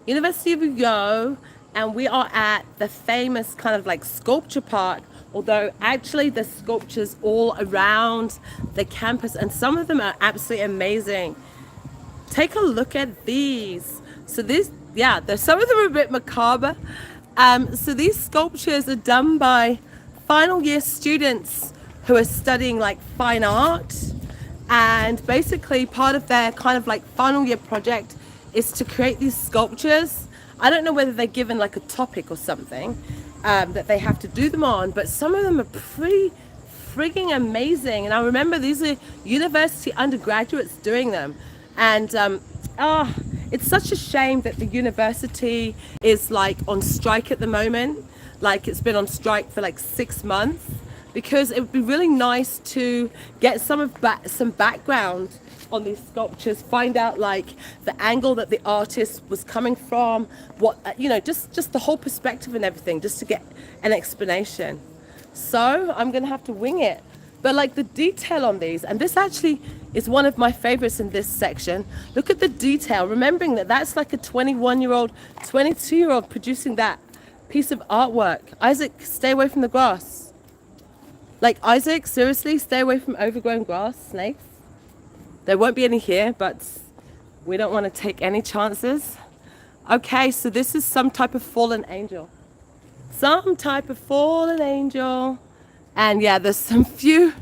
University of Uyo, and we are at the famous kind of like sculpture park, although actually the sculptures all around the campus, and some of them are absolutely amazing. Take a look at these. So these, yeah, there's some of them are a bit macabre. So these sculptures are done by final year students who are studying like fine art, and basically part of their kind of like final year project is to create these sculptures. I don't know whether they're given like a topic or something that they have to do them on, but some of them are pretty frigging amazing. And I remember these are university undergraduates doing them. And it's such a shame that the university is like on strike at the moment. Like it's been on strike for like 6 months, because it would be really nice to get some background on these sculptures, find out like the angle that the artist was coming from, what just the whole perspective and everything, just to get an explanation. So I'm gonna have to wing it. But like the detail on these, and this actually is one of my favorites in this section. Look at the detail, remembering that that's like a 21-year-old, 22-year-old producing that piece of artwork. Isaac, stay away from the grass. Like, Isaac, seriously, stay away from overgrown grass, snakes. There won't be any here, but we don't want to take any chances. Okay, so this is some type of fallen angel. Some type of fallen angel. And yeah, there's some few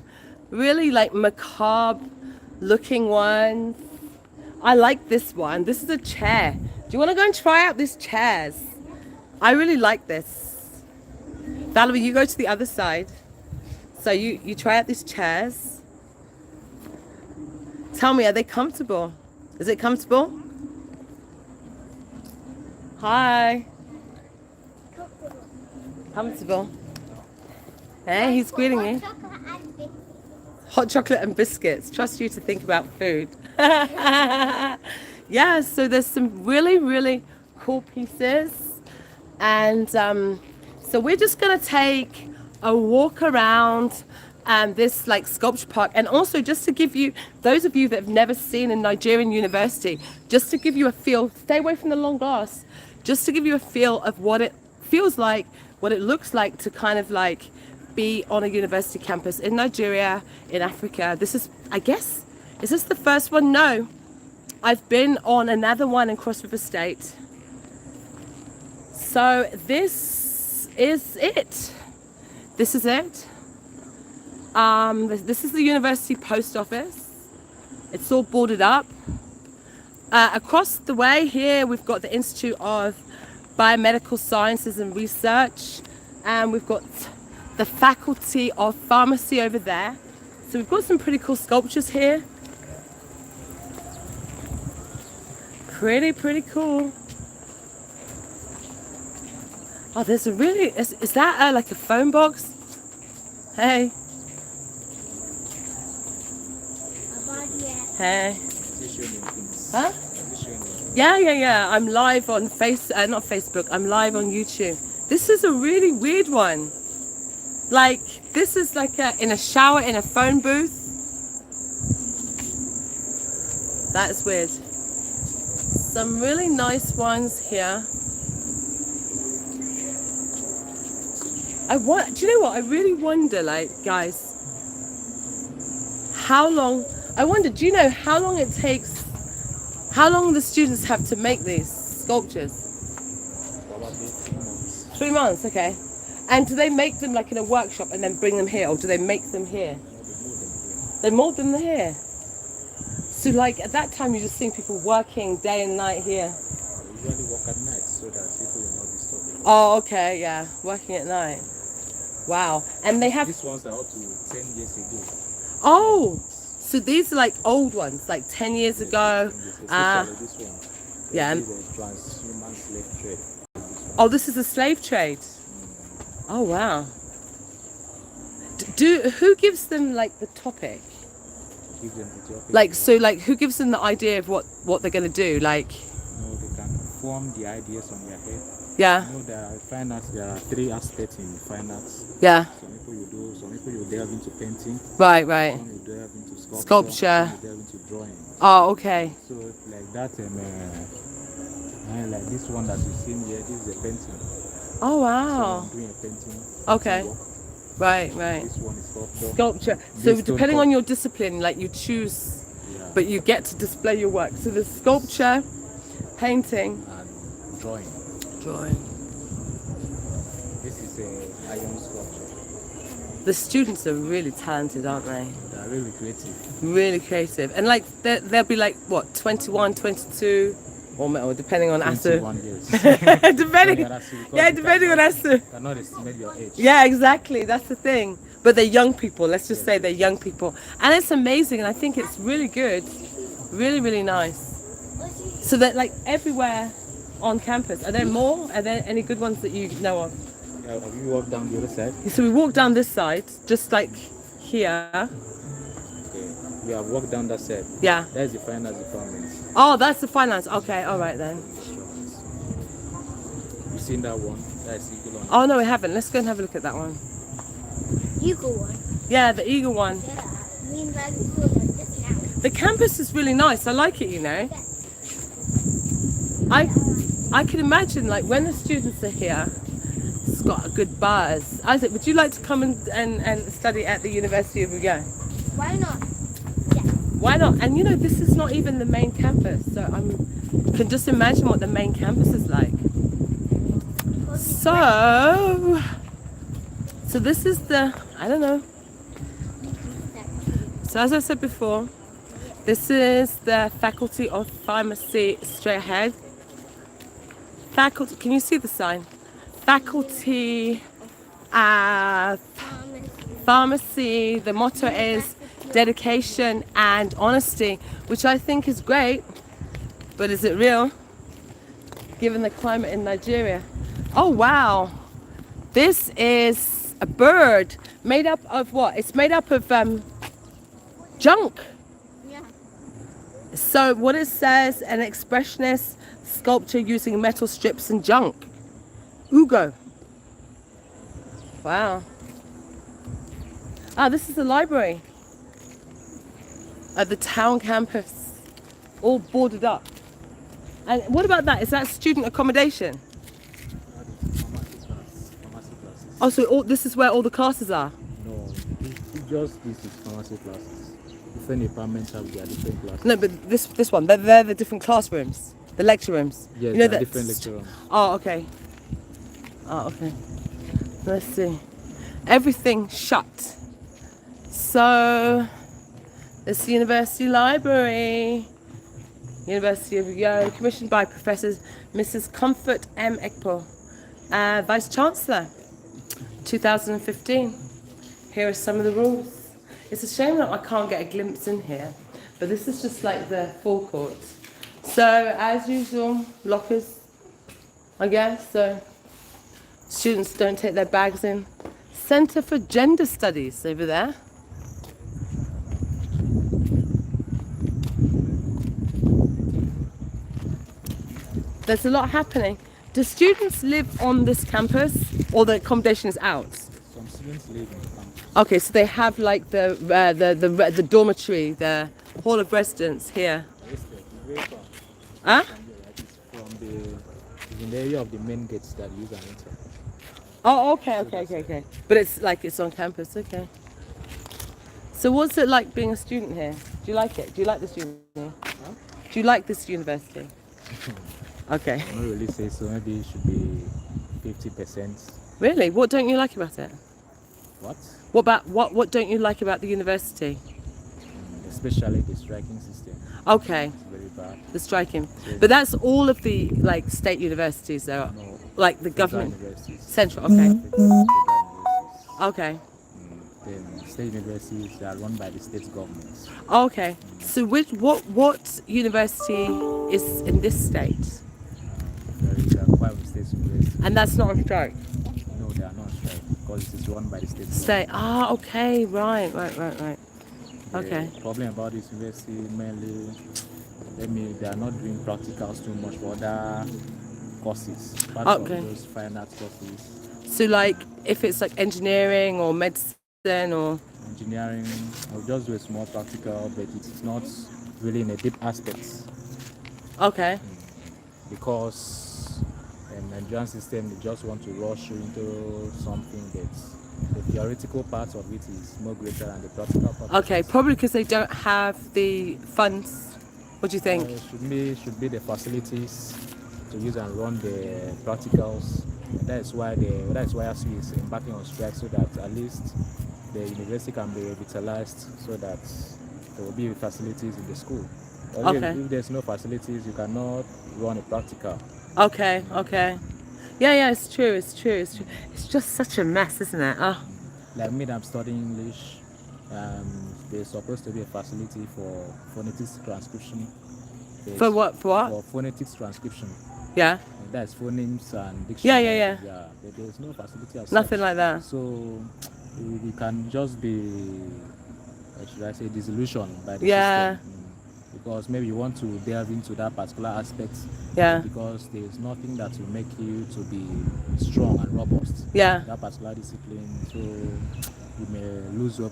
really like macabre looking ones. I like this one. This is a chair. Do you want to go and try out these chairs? I really like this. Valerie, you go to the other side. So you try out these chairs. Tell me, are they comfortable? Is it comfortable? Hi. Comfortable. Hey, he's greeting you. Hot chocolate and biscuits. Trust you to think about food. Yeah, so there's some really, really cool pieces. And so we're just going to take a walk around this like sculpture park, and also just to give you, those of you that have never seen a Nigerian university, just to give you a feel, stay away from the long grass, just to give you a feel of what it feels like, what it looks like to kind of like be on a university campus in Nigeria, in Africa. This is, I guess, is this the first one? No, I've been on another one in Cross River State. So this is it. This is it. This is the university post office. It's all boarded up. Across the way here, we've got the Institute of Biomedical Sciences and Research, and we've got the Faculty of Pharmacy over there. So we've got some pretty cool sculptures here. Pretty cool. Oh, there's a really, is that like a phone box? Hey. Hey. Huh? Yeah. I'm live on not Facebook. I'm live on YouTube. This is a really weird one. Like, this is like in a shower in a phone booth. That's weird. Some really nice ones here. Do you know what? I really wonder, like, guys, how long, do you know how long it takes, how long the students have to make these sculptures? Probably 3 months. 3 months, okay. And do they make them like in a workshop and then bring them here, or do they make them here? They mold them here. So like at that time, you're just seeing people working day and night here. We usually work at night so that people will not disturb. Oh, okay, yeah, working at night. Wow. And they have... These ones are up to 10 years ago. Oh, so these are like old ones, like 10 years ago. Especially this one. Yeah. This is a transhuman slave trade. Oh, this is a slave trade. Oh, wow. Who gives them like the topic? Give them the topic. Like, so like who gives them the idea of what they're going to do? Like... No, they can form the ideas on their head. Yeah. You know, there are fine arts, there are 3 aspects in fine arts. Yeah. Some people you delve into painting. Right. Some you delve into Sculpture. Some you delve into drawing. Oh, okay. So like that And like this one that you've seen here, this is a painting. Oh So wow. I'm doing a painting. Okay. work. Right, right. This one is sculpture. Sculpture. So This stone depending cut- on your discipline, like you choose, Yeah. but you get to display your work. So there's sculpture, painting, And drawing. drawing. This is a iron sculpture. The students are really talented, aren't they? They are really creative. Really creative. And like they'll be like what, 21, 22, or depending on ASU. 21 years. depending, Yeah, that's it, because yeah, you depending on cannot- ASU. Cannot estimate your age. Yeah, exactly. That's the thing. But they're young people. Let's just Yes, say they're young people, and it's amazing. And I think it's really good, really, really nice. So that like everywhere on campus, are there more? Are there any good ones that you know of? Yeah, have you walked down the other side? So we walk down this side, just like here. Okay. We have walked down that side. Yeah. That's the fine arts department. Oh, that's the finance. Okay, all right then. You've seen that one? That's eagle on. Oh no, we haven't. Let's go and have a look at that one. Eagle one. Yeah, the eagle one. Yeah. Me and Bradley saw that just now. The campus is really nice. I like it, you know. I can imagine like when the students are here, it's got a good buzz. Isaac, would you like to come and study at the University of Uruguay? Why not? Why not? And you know, this is not even the main campus, so I can just imagine what the main campus is like. So this is the, I don't know. So as I said before, this is the Faculty of Pharmacy straight ahead. Faculty, can you see the sign? Faculty of Pharmacy. The motto is dedication and honesty, which I think is great, but is it real? Given the climate in Nigeria. Oh wow, this is a bird made up of what? It's made up of junk. Yeah. So what it says, an expressionist sculpture using metal strips and junk. Ugo. Wow. Ah, this is the library at the town campus, all boarded up. And what about that? Is that student accommodation? Pharmacy classes. Oh, so this is where all the classes are? No, just this is pharmacy classes. Different departments have their different classes. No, but this one, they're the different classrooms, the lecture rooms. Yes, you know there are that. different lecture rooms. Oh, okay. Oh, okay. Let's see. Everything shut. So, this is the University Library. University of Uruguay, commissioned by Professors Mrs. Comfort M. Ekpo, Vice Chancellor, 2015. Here are some of the rules. It's a shame that I can't get a glimpse in here, but this is just like the forecourt. So, as usual, lockers, I guess, so students don't take their bags in. Centre for Gender Studies over there. There's a lot happening. Do students live on this campus or the accommodation is out? Some students live in the campus. Okay, so they have like the dormitory, the hall of residence here. It's very far. Huh? From the it's in the area of the main gates that use an enter. Oh, okay. But it's on campus, okay. So what's it like being a student here? Do you like it? Do you like this university? Huh? Do you like this university? Okay. I don't really say so. Maybe it should be 50%. Really? What don't you like about it? What? What don't you like about the university? Especially the striking system. Okay, It's very bad. the striking. Yes. But that's all of the like state universities though. No, Like the federal government universities. central, okay. Federal universities. Okay. Then state universities that are run by the state governments. Okay. So what university is in this state? There are 5 state universities. And that's not on strike. No, they are not strike because it is run by the state government. State. Ah, okay, right. Okay. The problem about this university mainly, they are not doing practicals too much for other courses. Apart Okay. from those fine arts courses, So like if it's like engineering or medicine or engineering, I'll just do a small practical, but it's not really in a deep aspect. okay. because in the Nigerian system they just want to rush you into something that's the theoretical part of it is more greater than the practical part. Okay, probably because they don't have the funds. What do you think? Should be the facilities to use and run the practicals. That's why ASU is embarking on strike, so that at least the university can be revitalized, so that there will be facilities in the school. Or Okay. if there's no facilities, you cannot run a practical. Okay, okay. Yeah, it's true, it's true, it's true. It's just such a mess, isn't it? Oh, Like me, I'm studying English. There's supposed to be a facility for phonetics transcription. for what? For what? For phonetics transcription. Yeah, And that's phonemes and dictionary. Yeah. But there's no facility as nothing such. like that. So we can just be, should I say, disillusioned by the Yeah. system. Because maybe you want to delve into that particular aspect. Yeah. Because there's nothing that will make you to be strong and robust. Yeah. That particular discipline. So you may lose hope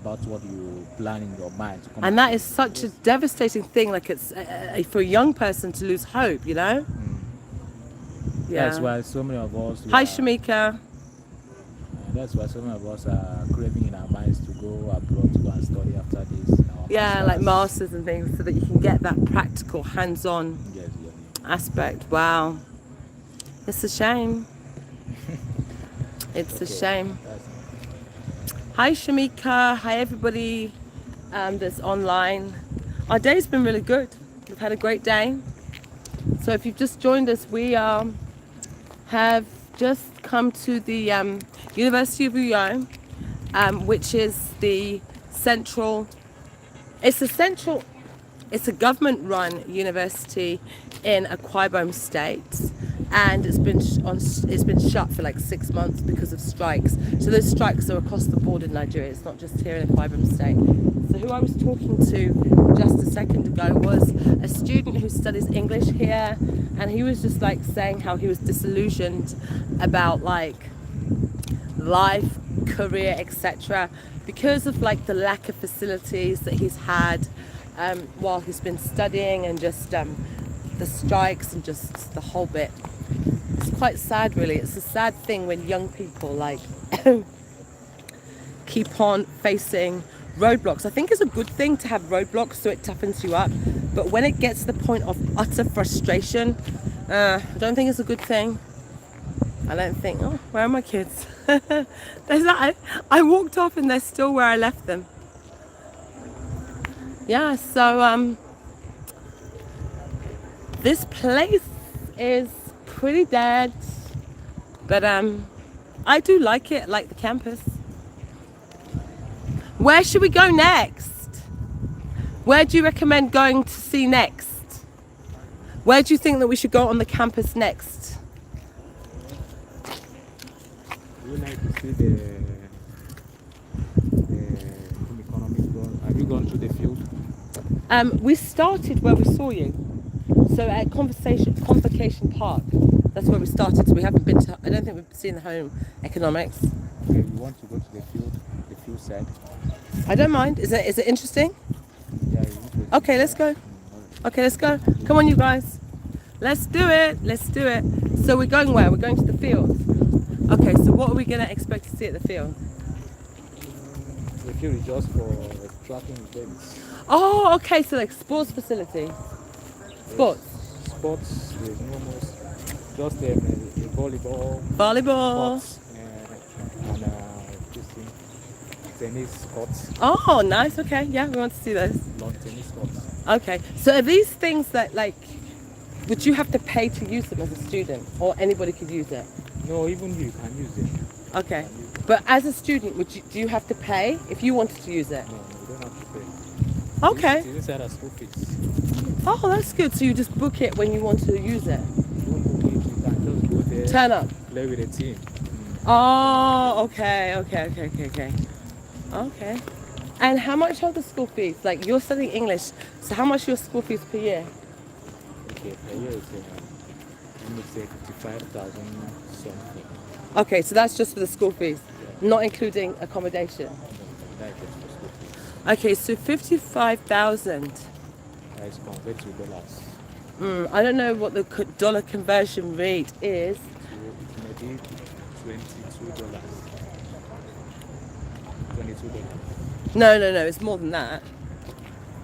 about what you plan in your mind. To come And up that with. is such a devastating thing. Like it's for a young person to lose hope, you know? Yeah. That's why so many of us. Hi, are- Shamika. That's why so many of us are craving in our minds to go abroad to go and study after this. in our Yeah, like masters. masters and things, so that you can get that practical, hands-on Yes. aspect. Wow, it's a shame. It's a shame. Hi, Shamika. Hi, everybody that's online. Our day's been really good. We've had a great day. So if you've just joined us, we have just come to the University of Uyo, which is the central. It's a government-run university in Akwa Ibom State, and it's been shut for like 6 months because of strikes. So those strikes are across the board in Nigeria. It's not just here in Akwa Ibom State. So who I was talking to just a second ago was a student who studies English here, and he was just like saying how he was disillusioned about like life, career, etc., because of like the lack of facilities that he's had while he's been studying, and just the strikes and just the whole bit. It's quite sad, really. It's a sad thing when young people like keep on facing roadblocks. I think it's a good thing to have roadblocks, so it toughens you up. But when it gets to the point of utter frustration, I don't think it's a good thing. I don't think, oh, where are my kids? I walked off and they're still where I left them. Yeah, so this place is pretty dead, but I do like it, like the campus. Where should we go next? Where do you recommend going to see next? Where do you think that we should go on the campus next? We like to see the economic growth. Have you gone to the field? We started where we saw you. So at Convocation Park, that's where we started. So we haven't been to, I don't think we've seen the home economics. Okay, we want to go to the field side. I don't mind. Is it interesting? Yeah, we want to- Okay, let's go. Okay, let's go. Come on, you guys. Let's do it. Let's do it. So we're going where? We're going to the field. Okay, so what are we going to expect to see at the field? The field is just for tracking events. Oh, okay, so like sports facility. Sports. Sports, there's no more. Just the volleyball, Volleyball. sports, and this thing, tennis courts, Oh, nice. Okay, yeah, we want to see those. lawn tennis courts. Okay, so are these things that like, would you have to pay to use them as a student, or anybody could use it? No, even you can use it. Okay, but as a student, do you have to pay if you wanted to use it? No, you don't have to pay. Okay. It's inside a school fees. Oh, that's good. So you just book it when you want to use it. You don't book it, you can just go there, Turn up. play with the team. Oh, okay. Okay. And how much are the school fees? Like you're studying English, so how much are your school fees per year? Okay, per year it's let me say 55,000 something. Okay, so that's just for the school fees, not including accommodation. That is for school fees. Okay, so 55,000. That is converted to dollars. I don't know what the dollar conversion rate is. So it may be $22. $22. No, it's more than that.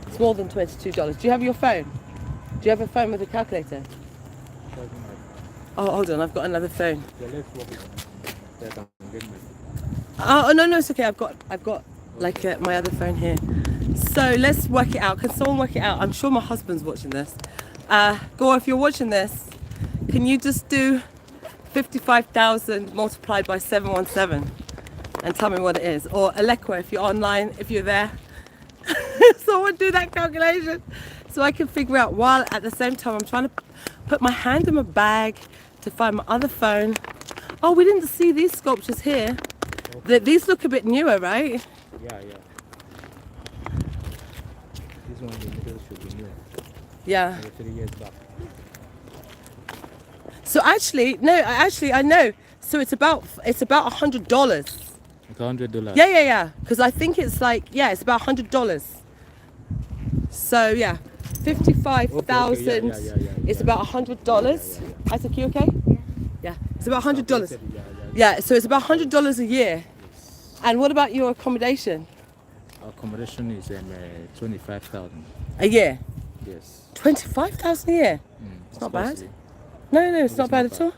It's more than $22. Do you have your phone? Do you have a phone with a calculator? Oh, hold on, I've got another phone. Yeah, let's work it. That I can get my Oh no, it's okay. I've got like my other phone here. So let's work it out. Can someone work it out? I'm sure my husband's watching this. Gore, if you're watching this, can you just do 55,000 multiplied by 717 and tell me what it is? Or Alekwa, if you're online, if you're there, someone do that calculation so I can figure out, while at the same time I'm trying to put my hand in my bag to find my other phone. Oh, we didn't see these sculptures here. These look a bit newer, right? Yeah. This one in the middle should be new. Yeah. 3 years back. So actually, I know. So it's about $100. It's $100. Yeah. Because I think it's like, it's about $100. So yeah, 55,000 Yeah. is about $100. Isaac, you okay? Yeah. It's about $100. Yeah. So it's about $100 a year. And what about your accommodation? Our accommodation is 25,000. A year. Yes. 25,000 a year. It's not bad. costly. No, it's not bad at all.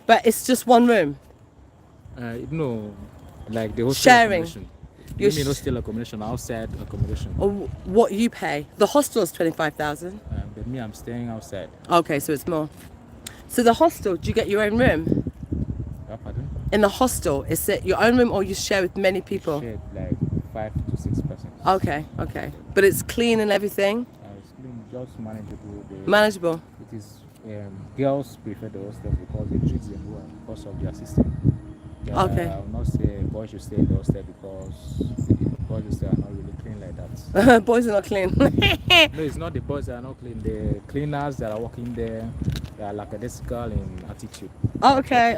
But it's just one room. No, like the hostel Sharing. accommodation. You're You mean hostel accommodation, outside accommodation. Or what you pay. The hostel is 25,000. But me, I'm staying outside. Okay, so it's more. So the hostel, do you get your own room? Pardon? In the hostel, is it your own room or you share with many people? Shared like 5 to 6 persons. Okay. But it's clean and everything? It's clean, just manageable. Manageable? It is girls prefer the hostels because they treat them well because of their system. Okay. I will not say boys should stay in the hostel because boys hostel are not really clean like that. Boys are not clean. No, it's not the boys that are not clean. The cleaners that are working there, they are lackadaisical in attitude. Okay.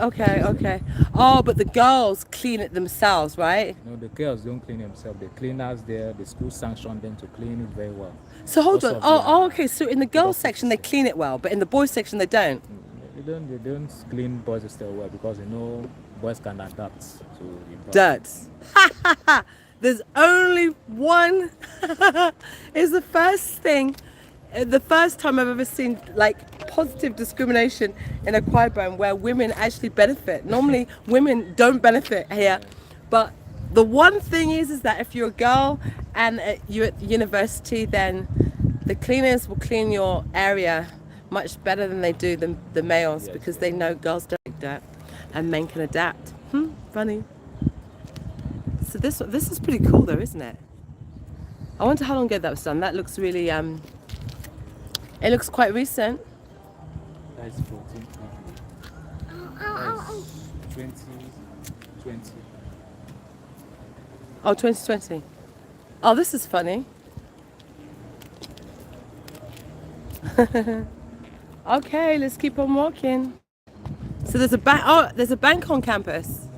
Oh, but the girls clean it themselves, right? No, the girls don't clean themselves. The cleaners there, the school sanctioned them to clean it very well. So hold Because on. of their- Okay. So in the girls section they clean it well, but in the boys section they don't. They don't clean boys hostel well because they know boys can adapt to the Dirt. There's only one. Is the first thing, the first time I've ever seen like positive discrimination in a Quibone where women actually benefit. Normally women don't benefit here, but the one thing is that if you're a girl and you're at university, then the cleaners will clean your area much better than they do the males, because they know girls don't like that and men can adapt. Funny. So this is pretty cool though, isn't it? I wonder how long ago that was done. That looks really it looks quite recent. That is 14. That is 2020. Oh, 2020. Oh, this is funny. Okay, let's keep on walking. So there's a bank. Oh, there's a bank on campus.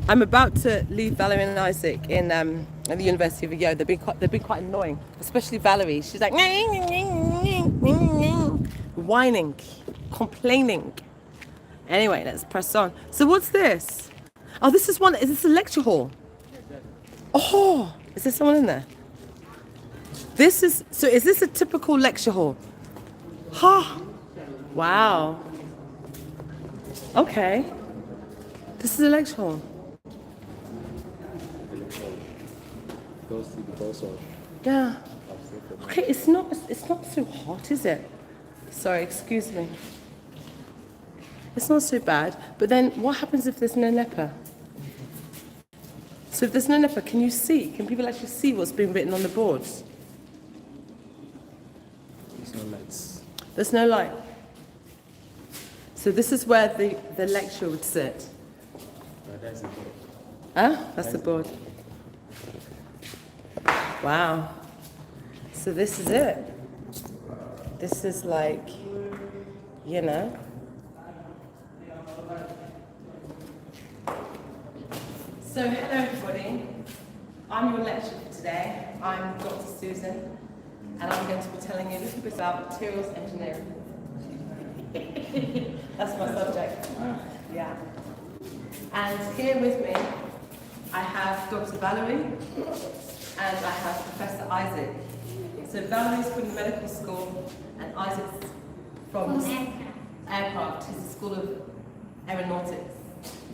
I'm about to leave Valerie and Isaac in at the University of Yo. They've been quite annoying, especially Valerie. She's like whining, complaining. Anyway, let's press on. So what's this? Oh, this is one. Is this a lecture hall? Oh, is there someone in there? This is, so is this a typical lecture hall? Ha! Wow. Okay. This is a lecture hall. Yeah. Okay, it's not so hot, is it? Sorry, excuse me. It's not so bad. But then what happens if there's no NEPA? So if there's no NEPA, can you see? Can people actually see what's being written on the boards? There's no lights. There's no light. So this is where the lecturer would sit. That's the board. Huh? That's the board. Wow. So this is it. This is like, you know. So hello everybody. I'm your lecturer for Today, I'm Dr. Susan, and I'm going to be telling you a little bit about materials engineering. That's my subject. Yeah. And here with me, I have Dr. Valerie, and I have Professor Isaac. So Valerie's from the medical school, and Isaac's from aircraft. He's the School of Aeronautics.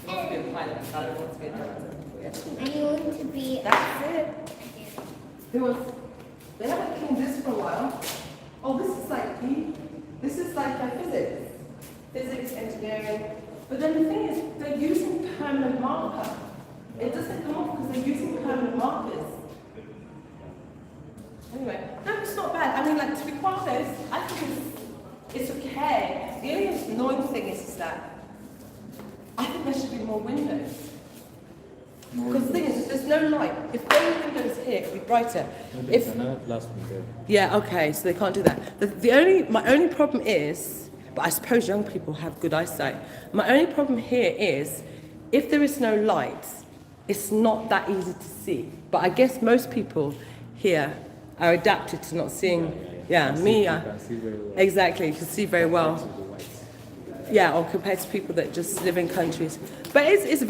He wants to be a pilot. Valerie wants to be a director. Yeah. And you want to be That's it. There was, they haven't cleaned this for a while. Oh, this is like physics, engineering. But then the thing is, they're using permanent marker. It doesn't come off because they're using permanent markers. Anyway, no, it's not bad. I mean, like, to be quite honest, I think it's okay. The only annoying thing is that I think there should be more windows. Because the thing is, there's no light. If there were windows here, it would be brighter. There's another glass window. Yeah, okay, so they can't do that. My only problem is, but I suppose young people have good eyesight. My only problem here is, if there is no light, it's not that easy to see. But I guess most people here are adapted to not seeing. Exactly, you can see very well. Yeah, or compared to people that just live in countries. But it's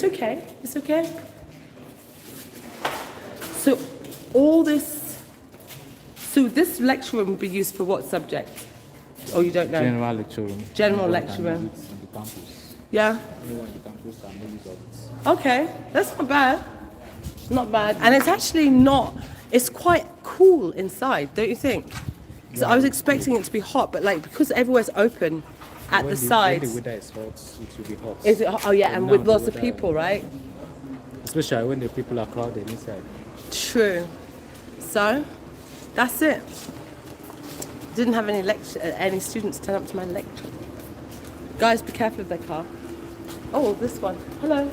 okay. It's okay. So this lecture room would be used for what subject? Oh, you don't know? General lecture room. General lecture room. In the campus. Yeah. Anyone in the campus can make use of it. Okay, that's not bad. Not bad. And it's actually not, it's quite cool inside, don't you think? So I was expecting it to be hot, but like because everywhere's open at the sides. When the weather is hot, it will be hot. Is it? Oh yeah, and with now lots the of weather- people, right? Especially when the people are crowded inside. True. So, that's it. Didn't have any students turn up to my lecture. Guys, be careful of their car. Oh, this one. Hello.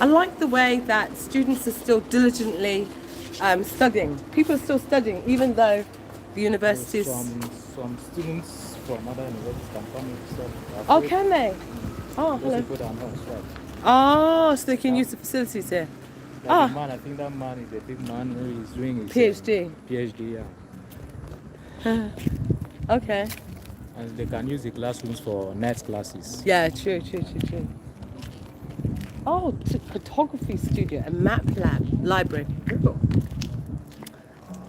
I like the way that students are still diligently studying. People are still studying, even though the universities. Some students from other universities can come and study. Oh, can they? Oh, Those hello. people that are not right. Oh, so they can use the facilities here. That man, I think that man is a big man who is doing his PhD. PhD, yeah. Okay. And they can use the classrooms for night classes. Yeah, true. Oh, photography studio, a map lab, library.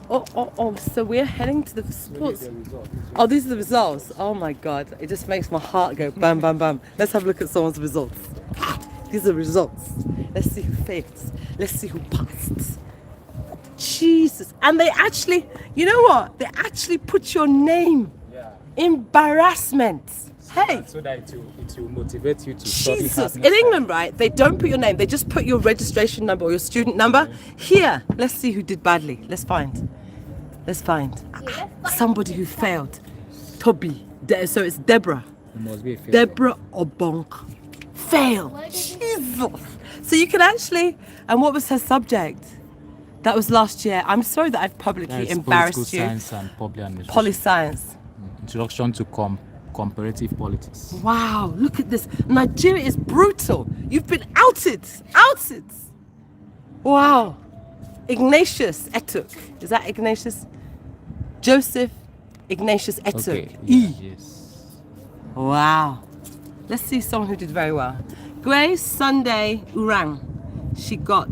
Oh, so we're heading to the sports. The result. Oh, these are the results. Oh my God, it just makes my heart go bam, bam, bam. Let's have a look at someone's results. These are results. Let's see who failed. Let's see who passed. Jesus. And they actually, you know what? They actually put your name. Yeah. Embarrassment. Hey. So that it will motivate you to study Jesus. hard In next England, right, they don't put your name. They just put your registration number or your student number. Here, let's see who did badly. Let's find somebody who failed. Toby. So it's Deborah. It must be a failure. Deborah Obonk. Fail. Jesus. So you can actually, and what was her subject? That was last year. I'm sorry that I've publicly That is embarrassed political you. science and public administration. Poli-science. Introduction to comparative politics. Wow, look at this. Nigeria is brutal. You've been outed. Outed. Wow. Ignatius Etuk. Is that Ignatius? Joseph Ignatius Etuk. Okay. E. Yes. Wow. Let's see someone who did very well. Grace Sunday Urang. She got,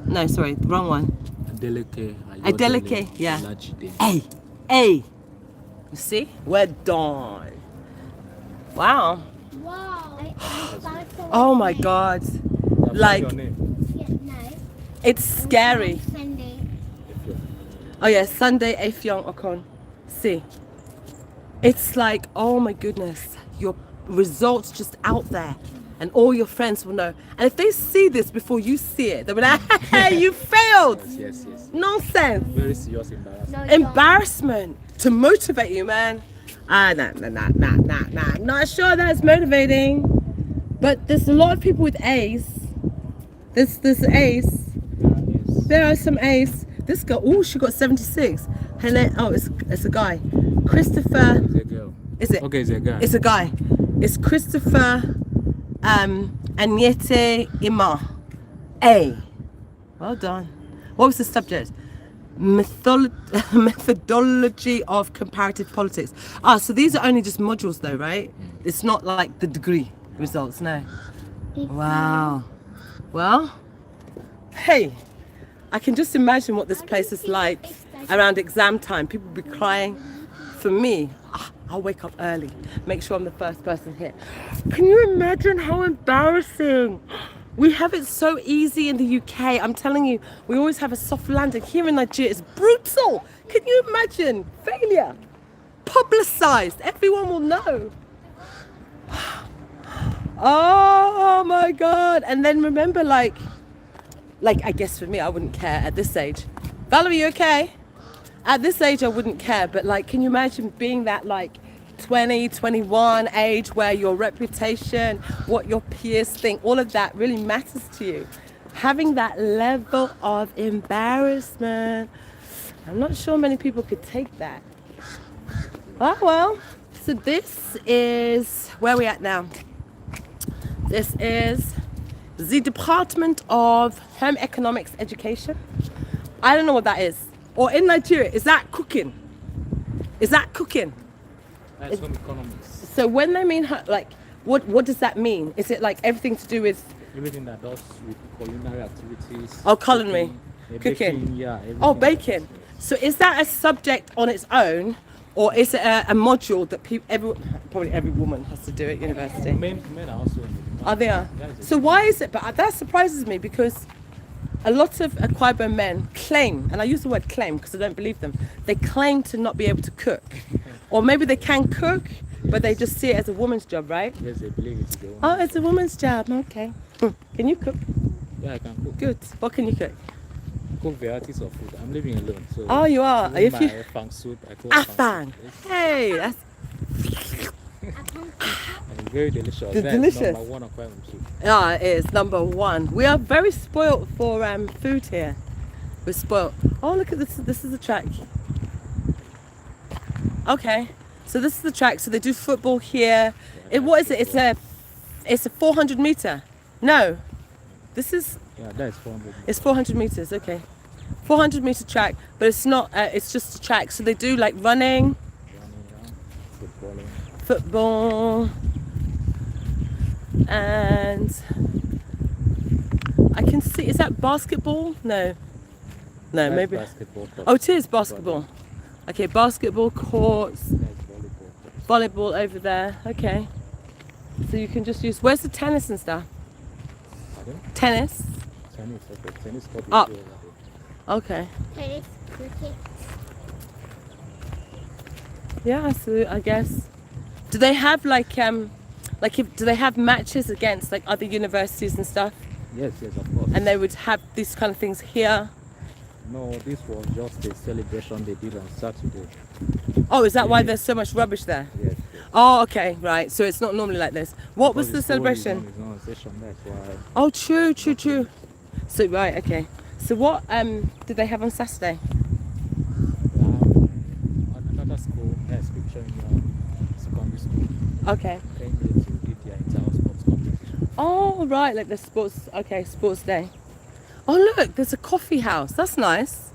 no, sorry, the wrong one. Adeleke, yeah. A. You see? We're done. Wow. Wow. Oh my God. Like, Yeah, no. it's scary. Sunday. Oh yeah, Sunday Effiong Okon. See. It's like, oh my goodness, your results just out there. And all your friends will know. And if they see this before you see it, they'll be like, hey, you failed. Yes. Nonsense. Very serious embarrassment. No, you don't. Embarrassment to motivate you, man. Nah. Not sure that's motivating. But there's a lot of people with A's. There's A's. There are some A's. This girl, oh, she got 76. It's a guy. Christopher. It's a girl. Is it? Okay, it's a guy. It's a guy. It's Christopher Anyete Ima. A. Well done. What was the subject? Methodology of comparative politics. So these are only just modules though, right? It's not like the degree results, no. Wow. Well, hey, I can just imagine what this place is like around exam time. People will be crying. For me, I'll wake up early, make sure I'm the first person here. Can you imagine how embarrassing? We have it so easy in the UK. I'm telling you, we always have a soft landing. Here in Nigeria, it's brutal. Can you imagine? Failure. Publicized. Everyone will know. Oh my God. And then remember, like I guess for me, I wouldn't care at this age. Valerie, you okay? At this age, I wouldn't care. But like, can you imagine being that like 20, 21 age where your reputation, what your peers think, all of that really matters to you? Having that level of embarrassment, I'm not sure many people could take that. Oh well, so this is where we're at now. This is the Department of Home Economics Education. I don't know what that is. Or in Nigeria, is that cooking? Is that cooking? That's home economics. So when they mean like, what does that mean? Is it like everything to do with? Everything that does with culinary activities. Oh, culinary, cooking. Baking, yeah. Oh, baking. So is that a subject on its own, or is it a module that probably every woman has to do at university? Men are also in it. Are they? So why is it? But that surprises me because a lot of Akwa men claim, and I use the word claim because I don't believe them, they claim to not be able to cook. Or maybe they can cook, but they just see it as a woman's job, right? Yes, they believe it's a woman's Oh, it's a woman's job, okay. Can you cook? Yeah, I can cook. Good. What can you cook? Cook varieties of food. I'm living alone, so. Oh, you are? If If you... fang soup, I cook Afang. Hey, that's and very delicious. It's That's delicious. number one Akwa Ibom soup. yeah, it is number one. We are very spoilt for food here. We're spoilt. Oh, look at this. This is the track. Okay, so this is the track. So they do football here. What is it? It's a 400 meter. No, this is. Yeah, that's 400. It's 400 meters. Okay, 400 meter track, but it's not. It's just a track. So they do like running, football, and I can see. Is that basketball? No, That's maybe. basketball court. Oh, it is basketball. Okay, basketball courts, That's volleyball court. volleyball over there. Okay, so you can just use. Where's the tennis and stuff? Pardon? Tennis. Tennis, okay. Tennis court is Up. here. Okay. Tennis, cricket. Yeah. So I guess. Do they have like do they have matches against like other universities and stuff? Yes, of course. And they would have these kind of things here. No, this was just a celebration they did on Saturday. Oh, is that why there's so much rubbish there? Yes. Oh, okay, right. So it's not normally like this. What was the celebration? It's not a session, that's why. Oh, true. So right, okay. So what did they have on Saturday? Another school that's picturing secondary school Okay. came here to did their entire sports competition. Oh, right, like the sports. Okay, sports day. Oh, look, there's a coffee house. That's nice.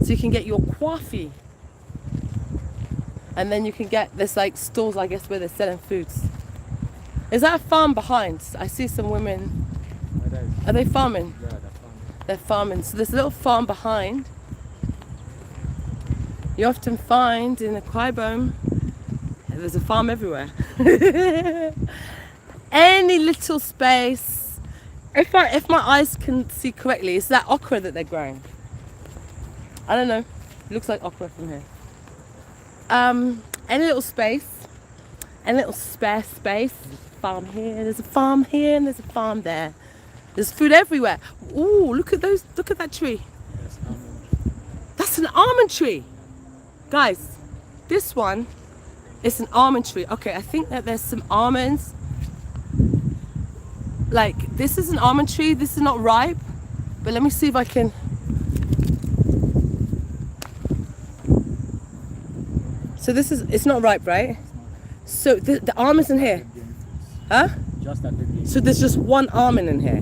So you can get your coffee. And then you can get this like stalls, I guess, where they're selling foods. Is that a farm behind? I see some women. Are they farming? Yeah, they're farming. They're farming. So there's a little farm behind. You often find in Akwa Ibom, there's a farm everywhere. Any little space. If my eyes can see correctly, is that okra that they're growing? I don't know. It looks like okra from here. Any little space, any little spare space. There's a farm here, there's a farm here, and there's a farm there. There's food everywhere. Ooh, look at those! Look at that tree. That's almond. That's an almond tree, guys. This one is an almond tree. Okay, I think that there's some almonds. Like this is an almond tree. This is not ripe, but let me see if I can. So this is, it's not ripe, right? So the almonds in here, huh? Just at the beginning. So there's just one almond in here.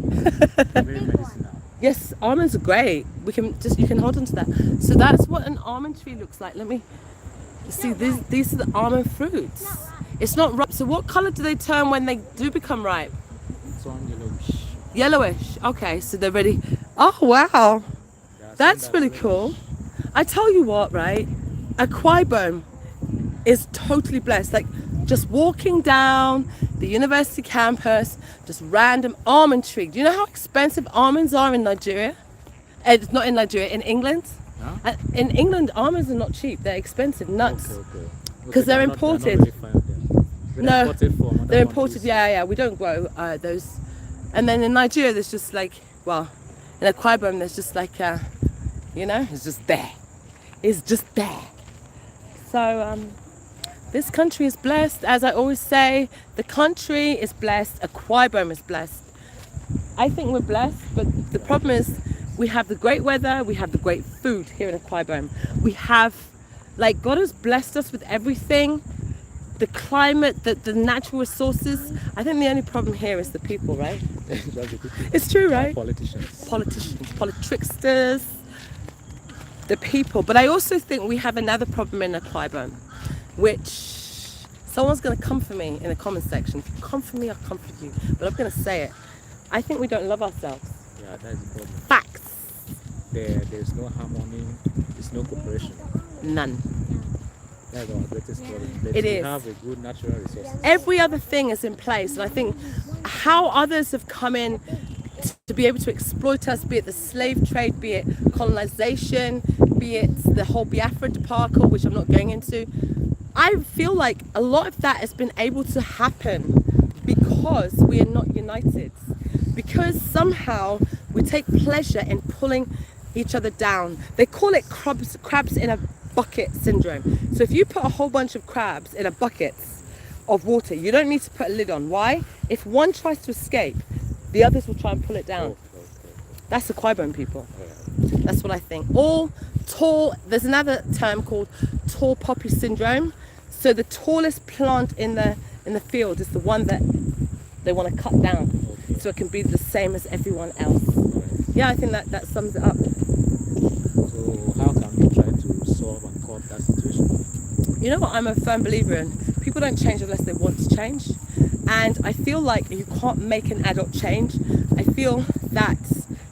Very Big one. medicinal. Yes, almonds are great. You can hold on to that. So that's what an almond tree looks like. Let me see. not These are the almond fruits. Not ripe. It's not ripe. So what color do they turn when they do become ripe? It's on yellowish. Yellowish. Okay, so they're ready. Oh wow, There are some that's that really are cool. reddish. I tell you what, right? A Quibome is totally blessed. Like just walking down the university campus, just random almond tree. Do you know how expensive almonds are in Nigeria? It's not in Nigeria, in England. Huh? In England, almonds are not cheap. They're expensive, nuts. Okay. 'Cause they're They're not imported. really fine then. They're No, imported from other They're imported. countries. Yeah. We don't grow those. And then in Nigeria, there's just like, well, in a Quibome, there's just like, it's just there. It's just there. So this country is blessed. As I always say, the country is blessed. A Quibome is blessed. I think we're blessed, but the problem is we have the great weather, we have the great food here in a Quibome. We have, like, God has blessed us with everything. The climate, the natural resources. I think the only problem here is the people, right? That's the people. It's true, right? Politicians. Politicians, politricksters, the people. But I also think we have another problem in a Quibome, which someone's going to come for me in the comment section. If you come for me, I'll come for you. But I'm going to say it. I think we don't love ourselves. Yeah, that's the problem. Facts. There's no harmony, there's no cooperation. None. That's our greatest problem. But It we is. have a good natural resources. Every other thing is in place. And I think how others have come in to be able to exploit us, be it the slave trade, be it colonization, be it the whole Biafra debacle, which I'm not going into. I feel like a lot of that has been able to happen because we are not united. Because somehow we take pleasure in pulling each other down. They call it crabs in a bucket syndrome. So if you put a whole bunch of crabs in a bucket of water, you don't need to put a lid on. Why? If one tries to escape, the others will try and pull it down. Okay. That's the Quibome people. Yeah. That's what I think. All tall, there's another term called tall poppy syndrome. So the tallest plant in the field is the one that they want to cut down. Okay. So it can be the same as everyone else. Alright. Yeah, I think that sums it up. So how can we try to solve and curb that situation? You know what I'm a firm believer in? People don't change unless they want to change. And I feel like you can't make an adult change. I feel that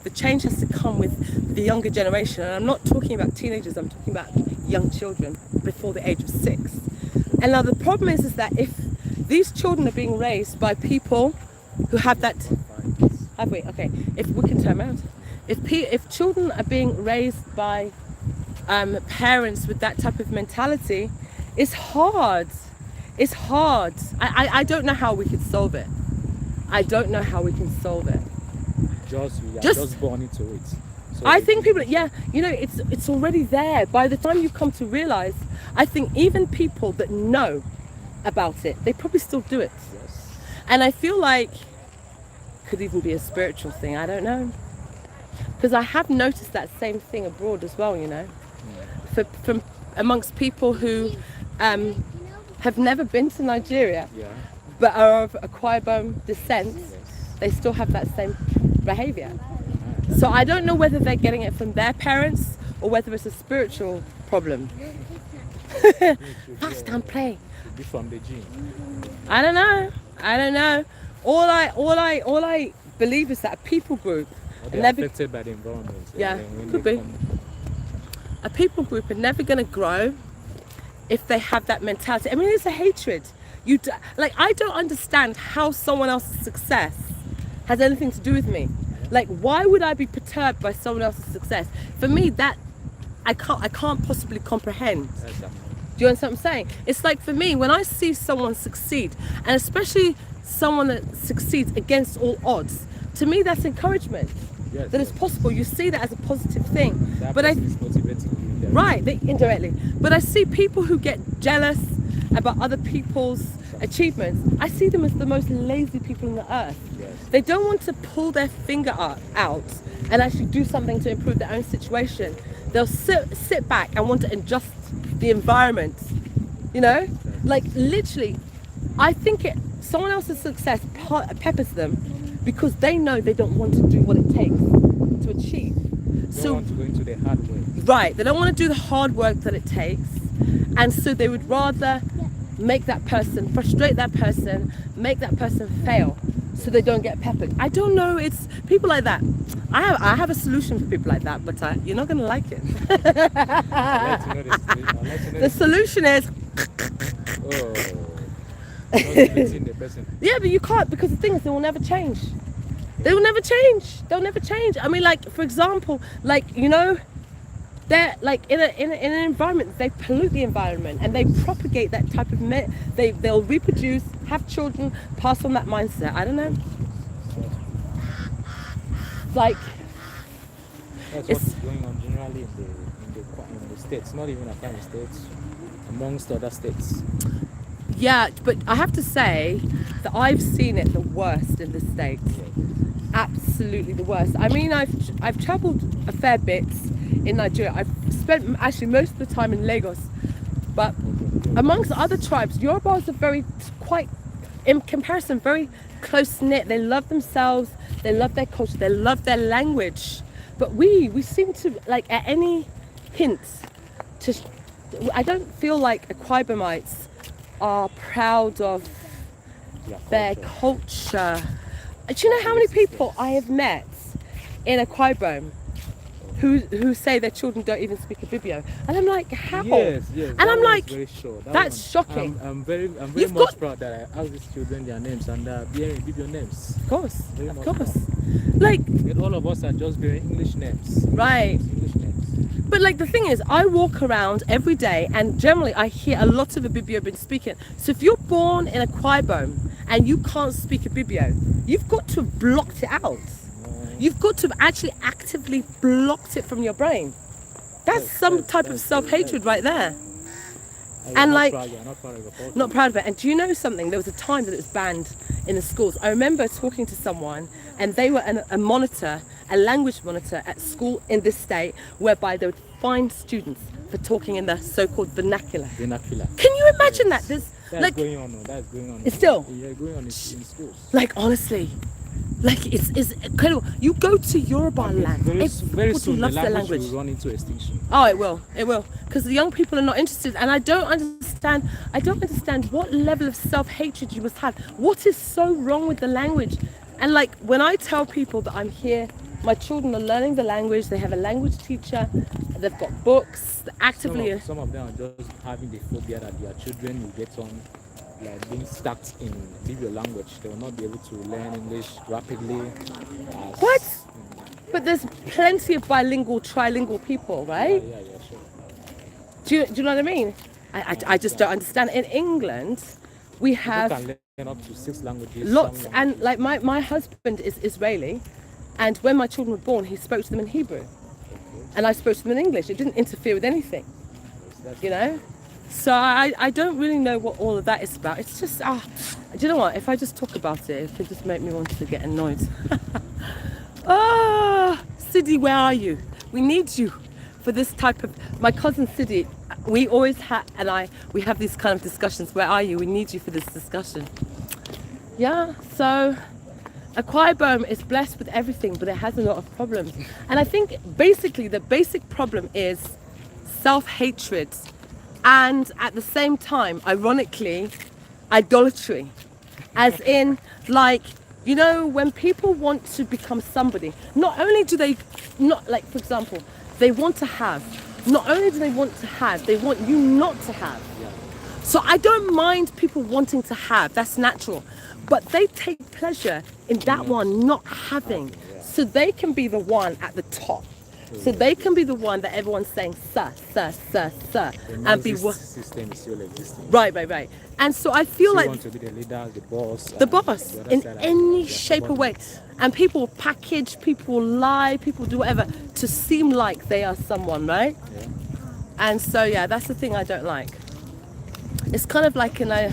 the change has to come with the younger generation. And I'm not talking about teenagers, I'm talking about young children before the age of 6. And now the problem is that if these children are being raised by people who have that, have we? Okay, if we can turn around. If children are being raised by parents with that type of mentality, it's hard. It's hard. I don't know how we could solve it. I don't know how we can solve it. We are Just- just born into it. So I think people, it's already there. By the time you come to realize, I think even people that know about it, they probably still do it. Yes. And I feel like it could even be a spiritual thing. I don't know. Because I have noticed that same thing abroad as well, from amongst people who have never been to Nigeria Yeah. but are of a Quibome descent, Yes. they still have that same behavior. So I don't know whether they're getting it from their parents or whether it's a spiritual problem. Fast and play. Be from the gene. I don't know. All I believe is that a people group Or are they're never affected by the environment. Yeah, And then when could they be. come- a people group are never going to grow if they have that mentality. I mean, it's a hatred. I don't understand how someone else's success has anything to do with me. Like, why would I be perturbed by someone else's success? For me, that I can't possibly comprehend. That's that. Do you understand what I'm saying? It's like, for me, when I see someone succeed, and especially someone that succeeds against all odds, to me that's encouragement. Yes, That it's yes. possible. You see that as a positive thing. That But person is motivating you. indirectly. Right, indirectly. But I see people who get jealous about other people's achievements. I see them as the most lazy people on the earth. Yes. They don't want to pull their finger out and actually do something to improve their own situation. They'll sit back and want to adjust the environment. Like, literally, I think someone else's success peppers them because they know they don't want to do what it takes to achieve. They don't want to go into the hard way. Right, they don't want to do the hard work that it takes, and so they would rather make that person, frustrate that person, make that person fail, so they don't get peppered. I don't know, it's people like that. I have a solution for people like that, but you're not going to like it. I'd like to know this. I'd like to know The solution is, Oh, not limiting the person. yeah, but you can't, because the thing is, they will never change. They will never change. They'll never change. I mean, like, for example, like, you know, they're like in an environment, they pollute the environment and they propagate that type of they'll reproduce, have children, pass on that mindset. I don't know. Like, That's it's- what's going on generally in the states, not even Afghan states, amongst other states. yeah, but I have to say that I've seen it the worst in the States. Absolutely the worst. I mean, I've traveled a fair bit in Nigeria. I've spent actually most of the time in Lagos, but amongst other tribes, Yorubas are quite, in comparison, very close knit. They love themselves, they love their culture, they love their language. But we seem to, like, at any hint to, I don't feel like Akwa Ibomites are proud of their culture. Do you know how many people I have met in Akwa Ibom who say their children don't even speak Ibibio? And I'm like, how? Yes, And that I'm one like, is very sure. That that's one, shocking. I'm very You've much got- proud that I asked these children their names and bearing Ibibio names. Of course, Very of much course. Like, And all of us are just bearing English names. Right. English names. but like the thing is, I walk around every day and generally I hear a lot of Ibibio been speaking. So if you're born in Akwa Ibom and you can't speak Ibibio, you've got to have blocked it out. You've got to have actually actively blocked it from your brain. That's some type of self-hatred right there. And like, You're not proud of your culture. not proud of it. And do you know something? There was a time that it was banned in the schools. I remember talking to someone and they were a monitor, a language monitor at school in this state, whereby they would fine students for talking in the so-called vernacular. Vernacular. Can you imagine that? There's That's like, going on. That's going on. It's still? Yeah, going on in schools. like honestly, like it's incredible. You go to Yoruba land, Very everybody soon, the loves their language language. will run into extinction. Oh, it will, because the young people are not interested, and I don't understand what level of self-hatred you must have. What is so wrong with the language? And like when I tell people that I'm here, my children are learning the language. They have a language teacher. They've got books. They're actively. Some of them are just having the phobia that their children will get on, like being stuck in Libya language. They will not be able to learn English rapidly. What? But there's plenty of bilingual, trilingual people, right? Yeah, sure. Do you know what I mean? I just don't understand. In England, we People have can learn up to 6 languages. lots, some and like my husband is Israeli, and when my children were born, he spoke to them in Hebrew, and I spoke to them in English. It didn't interfere with anything, languages. you know. So I don't really know what all of that is about. It's just do you know what? If I just talk about it, it could just make me want to get annoyed. Sidi, where are you? We need you for this type of. My cousin Sidi, we always we have these kind of discussions. Where are you? We need you for this discussion. Yeah. So Akwa Ibom is blessed with everything, but it has a lot of problems. And I think basically the basic problem is self-hatred, and at the same time, ironically, idolatry. As in, like, you know, when people want to become somebody, not only do they, not like, for example, they want to have, not only do they want to have, they want you not to have. So I don't mind people wanting to have, that's natural. But they take pleasure in that one not having. So they can be the one at the top. So they can be the one that everyone's saying, sir, sir, sir, sir. And be The system is still existing. right. And so I feel You like want to be the leader, the boss. the boss the other in side are any their shape or way. And people will package, people will lie, people do whatever to seem like they are someone, right? Yeah. And so yeah, that's the thing I don't like. It's kind of like in a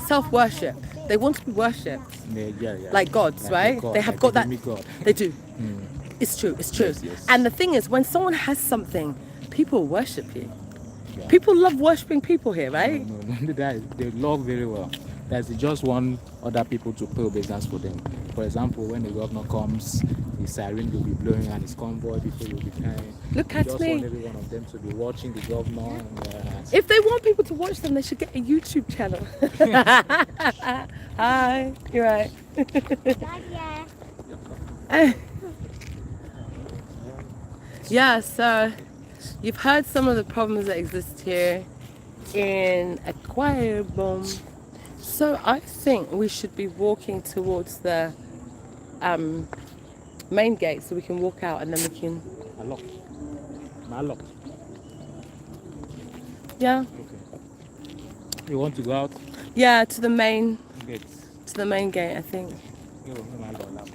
self-worship. They want to be worshipped Yeah. like gods, Like right? a god, They have like got a that. demigod. They do. It's true. Yes. And the thing is, when someone has something, people worship you. Yeah. People love worshipping people here, right? No, they love very well. There's just one other people to pay obeisance for them. For example, when the governor comes, the siren will be blowing and his convoy people will be carrying. Look We at just me. want every one of them to be watching the governor. And, If they want people to watch them, they should get a YouTube channel. Hi, you're right. Yeah. Yeah, so you've heard some of the problems that exist here in Aquarium. So I think we should be walking towards the main gate so we can walk out and then we can, Malok. Malok. yeah, Okay. You want to go out? yeah, to the main Gates. gate, I think. You want to Malok.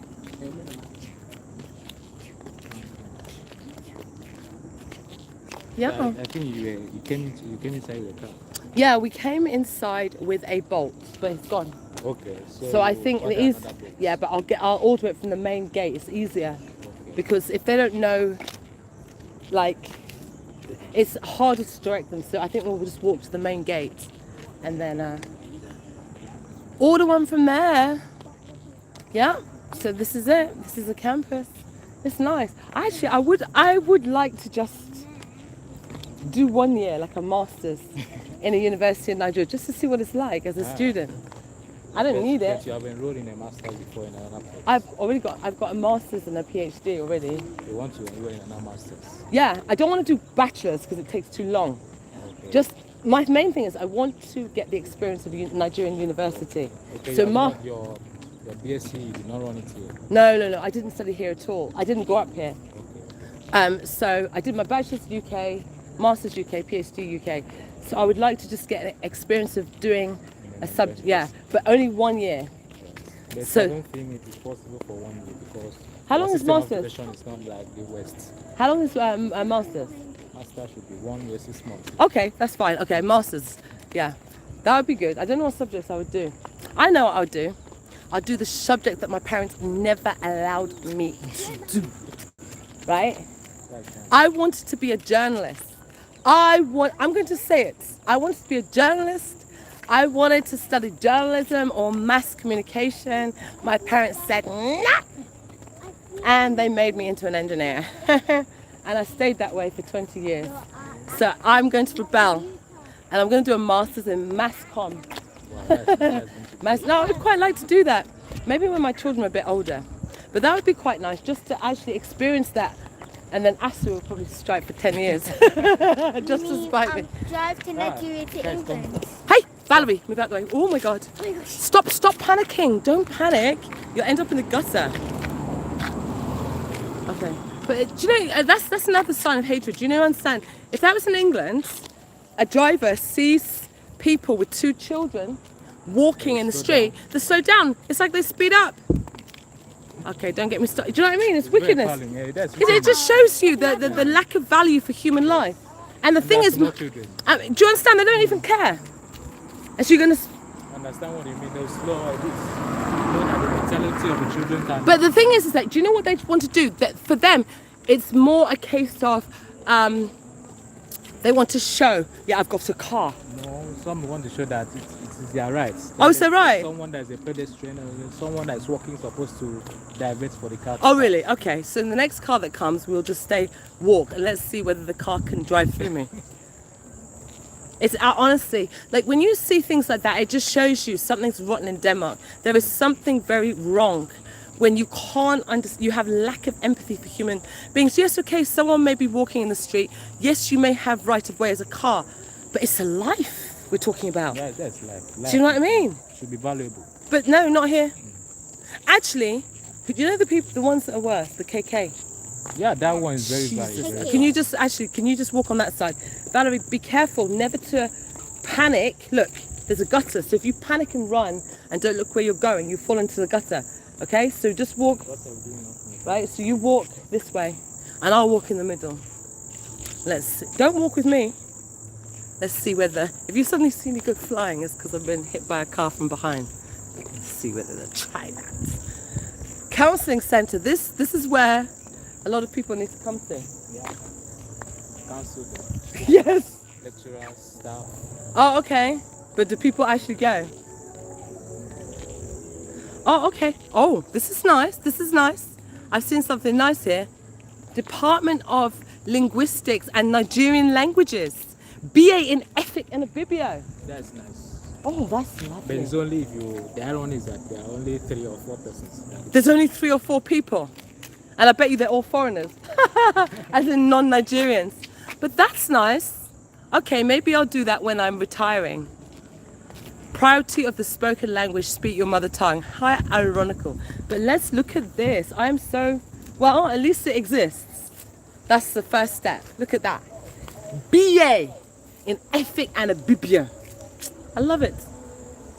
Yeah. I think you came inside the car. Yeah, we came inside with a bolt, but it's gone. Okay. So I you think order it is, another box. yeah, but I'll order it from the main gate. It's easier Okay. because if they don't know, like, it's harder to direct them. So I think we'll just walk to the main gate and then order one from there. Yeah. So this is it. This is the campus. It's nice. Actually, I would like to just do 1 year, like a master's in a university in Nigeria, just to see what it's like as a student. I don't need But it. you have enrolled in a master's before in another place. I've got a master's and a PhD already. You want to enroll in another master's. Yeah, I don't want to do bachelor's because it takes too long. Okay. Just my main thing is I want to get the experience of Nigerian university. Okay, So you have not- your BSc, you did not run it here. No, I didn't study here at all. I didn't grow up here. Okay. So I did my bachelor's UK, master's UK, PhD UK. So I would like to just get an experience of doing a subject, yeah, but only 1 year. But So- I don't think it is possible for 1 year because How the long is system of master's? education is not like the West. How long is a master's? Master should be 1 year, 6 months. Okay, that's fine. Okay, masters. Yeah, that would be good. I don't know what subjects I would do. I know what I would do. I'd do the subject that my parents never allowed me to do. Right? That's fine. I wanted to be a journalist. I'm going to say it. I wanted to be a journalist. I wanted to study journalism or mass communication. My parents said, nah. And they made me into an engineer. And I stayed that way for 20 years. So I'm going to rebel. And I'm going to do a master's in mass comm. Wow, that's interesting. No, I'd quite like to do that. Maybe when my children are a bit older. But that would be quite nice, just to actually experience that. And then ASU will probably strike for 10 years. Just to spite me. Drive to Nigeria to Guys, England. Hey, Valerie, move out the way. Oh my God. Oh my gosh. Stop panicking. Don't panic. You'll end up in the gutter. Okay. But do you know, that's another sign of hatred. Do you know, understand? If that was in England, a driver sees people with 2 children walking in the street, they slow down. It's like they speed up. Okay, don't get me started. Do you know what I mean? It's Very wickedness. appalling. Yeah, that's It just shows you the lack of value for human life. And the thing that's is, not children. do you understand? They don't even care. And so you're going to... Understand what you mean? They'll slow like this. Know that the mentality of the children can. But the thing is that, do you know what they want to do? That for them, it's more a case of they want to show, yeah, I've got a car. No, some want to show that it's their rights. Oh, is that right? Someone that is a pedestrian or someone that is walking supposed to divert for the car. Oh, really? Okay. So in the next car that comes, we'll just walk, and let's see whether the car can drive through me. It's honestly, like when you see things like that, it just shows you something's rotten in Denmark. There is something very wrong when you can't understand, you have lack of empathy for human beings. Yes, okay, someone may be walking in the street. Yes, you may have right of way as a car, but it's a life we're talking about. Yeah, that's life. Do you know what I mean? Should be valuable. But no, not here. Actually, you know the ones that are worse, the KK. Yeah, that one is very Jesus. valuable. Can you just walk on that side? Valerie, be careful, never to panic. Look, there's a gutter, so if you panic and run and don't look where you're going, you fall into the gutter. Okay, so just walk, right? So you walk this way, and I'll walk in the middle. Don't walk with me. Let's see whether, if you suddenly see me go flying, it's because I've been hit by a car from behind. Let's see whether they'll try that. Counselling centre, this is where a lot of people need to come to. Yeah. Council, Yes. lecturers, staff. Oh, okay. But do people actually go? Oh, okay. Oh, this is nice. This is nice. I've seen something nice here. Department of Linguistics and Nigerian Languages. BA in Ethic and Abibio. That's nice. Oh, that's But lovely. it's only if you. The irony is that there are only 3 or 4 persons. There's only 3 or 4 people. And I bet you they're all foreigners. As in non-Nigerians. But that's nice. Okay, maybe I'll do that when I'm retiring. Priority of the spoken language, speak your mother tongue. How ironical. But let's look at this. I am so... Well, at least it exists. That's the first step. Look at that. BA in Ethic and Abibio. I love it.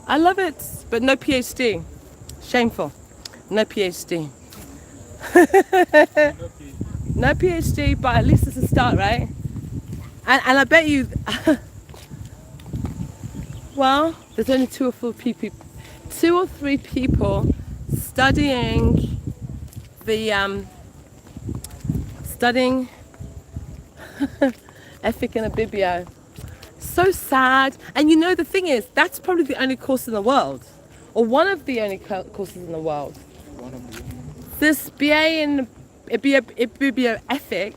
I love it. But no PhD. Shameful. No PhD. No PhD, but at least it's a start, right? And I bet you... Well, there's only 2 or 4 people, 2 or 3 people studying the studying Ethic and Abibio. So sad. And you know, the thing is, that's probably the only course in the world, or one of the only courses in the world. This BA in Abibio Ethic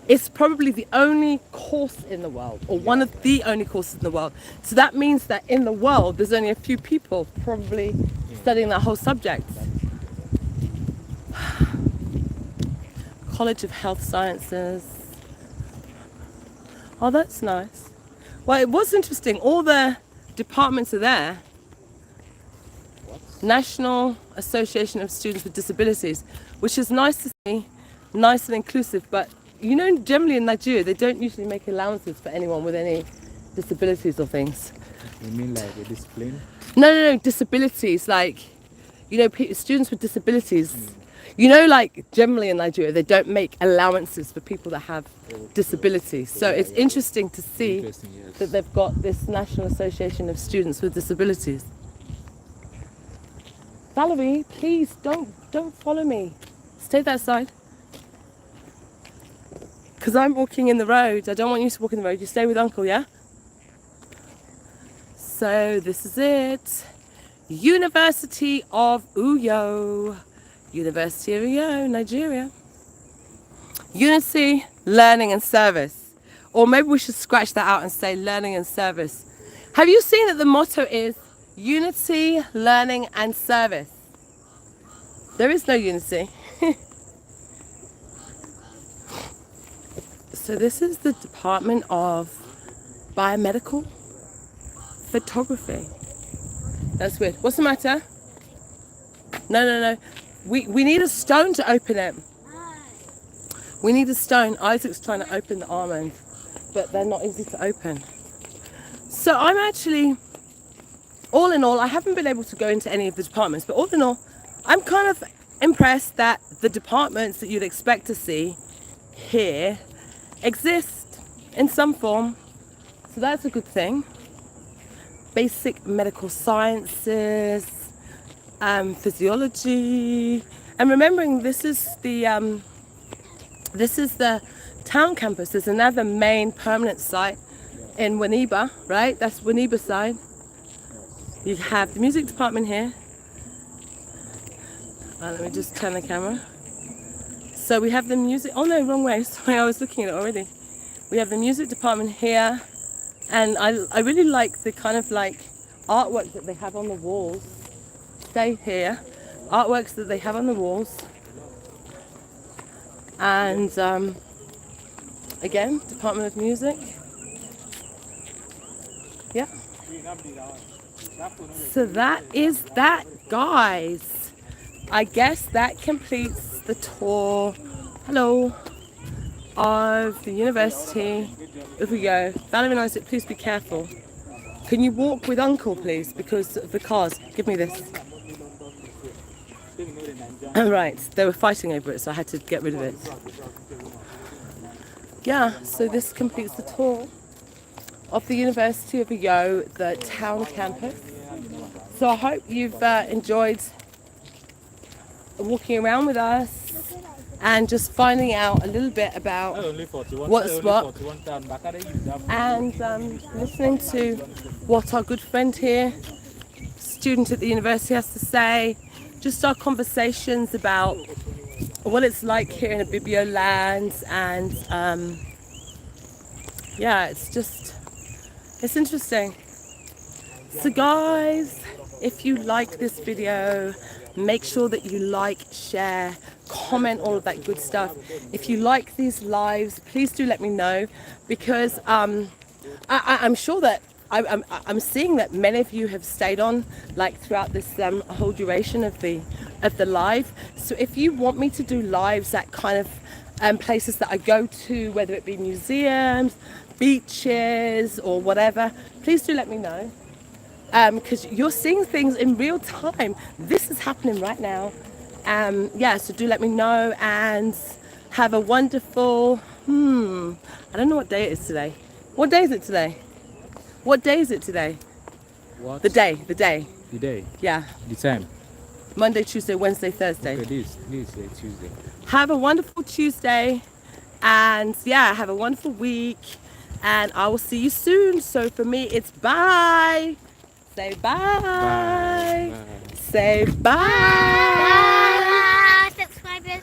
is probably the only course in the world, or one of the only courses in the world. So that means that in the world, there's only a few people probably studying that whole subject. College of Health Sciences. Oh, that's nice. Well, it was interesting. All the departments are there. National Association of Students with Disabilities, which is nice to see, nice and inclusive, but you know, generally in Nigeria, they don't usually make allowances for anyone with any disabilities or things. You mean like a discipline? No, disabilities, like, you know, students with disabilities. You know, like, generally in Nigeria, they don't make allowances for people that have disabilities. So it's interesting to see Interesting, yes. that they've got this National Association of Students with Disabilities. Valerie, please, don't follow me. Stay that side. Because I'm walking in the road. I don't want you to walk in the road. You stay with Uncle, yeah? So this is it. University of Uyo. University of Uyo, Nigeria. Unity, learning and service. Or maybe we should scratch that out and say learning and service. Have you seen that the motto is unity, learning and service? There is no unity. So this is the Department of Biomedical Photography. That's weird. What's the matter? No. We need a stone to open it. We need a stone. Isaac's trying to open the almond, but they're not easy to open. So I'm actually, all in all, I haven't been able to go into any of the departments, but all in all, I'm kind of impressed that the departments that you'd expect to see here exist in some form. So that's a good thing. Basic medical sciences, physiology, and remembering this is the town campus. There's another main permanent site in Winneba, right? That's Winneba side. You have the music department here. Let me just turn the camera. So we have the music, oh no, wrong way, sorry, I was looking at it already. We have the music department here, and I really like the kind of like artwork that they have on the walls. Stay here. Artworks that they have on the walls. And again, Department of Music. Yeah. So that is that, guys. I guess that completes the tour. Hello. Of the University. If we go, Valerie and Isaac, please be careful. Can you walk with Uncle, please, because of the cars? Give me this. Right, they were fighting over it, so I had to get rid of it. Yeah, so this completes the tour of the University of Uyo, the town campus. So I hope you've enjoyed walking around with us and just finding out a little bit about what's what, and listening to what our good friend here student at the university has to say, just our conversations about what it's like here in a Bibio land, and yeah, it's interesting. So guys, if you like this video, make sure that you like, share, comment, all of that good stuff. If you like these lives, please do let me know, because I'm sure that I'm seeing that many of you have stayed on like throughout this whole duration of the live. So if you want me to do lives at kind of places that I go to, whether it be museums, beaches, or whatever, please do let me know, because you're seeing things in real time. This is happening right now. Yeah, so do let me know, and have a wonderful, I don't know what day it is today. What day is it today? What day is it today? What? The day. The day. Yeah. The time. Monday, Tuesday, Wednesday, Thursday. Okay, this is Tuesday. Have a wonderful Tuesday, and yeah, have a wonderful week, and I will see you soon. So for me, it's bye. Say bye. Bye. Say bye. Bye, subscribers.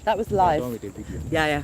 That was We're live. done with the video. Yeah.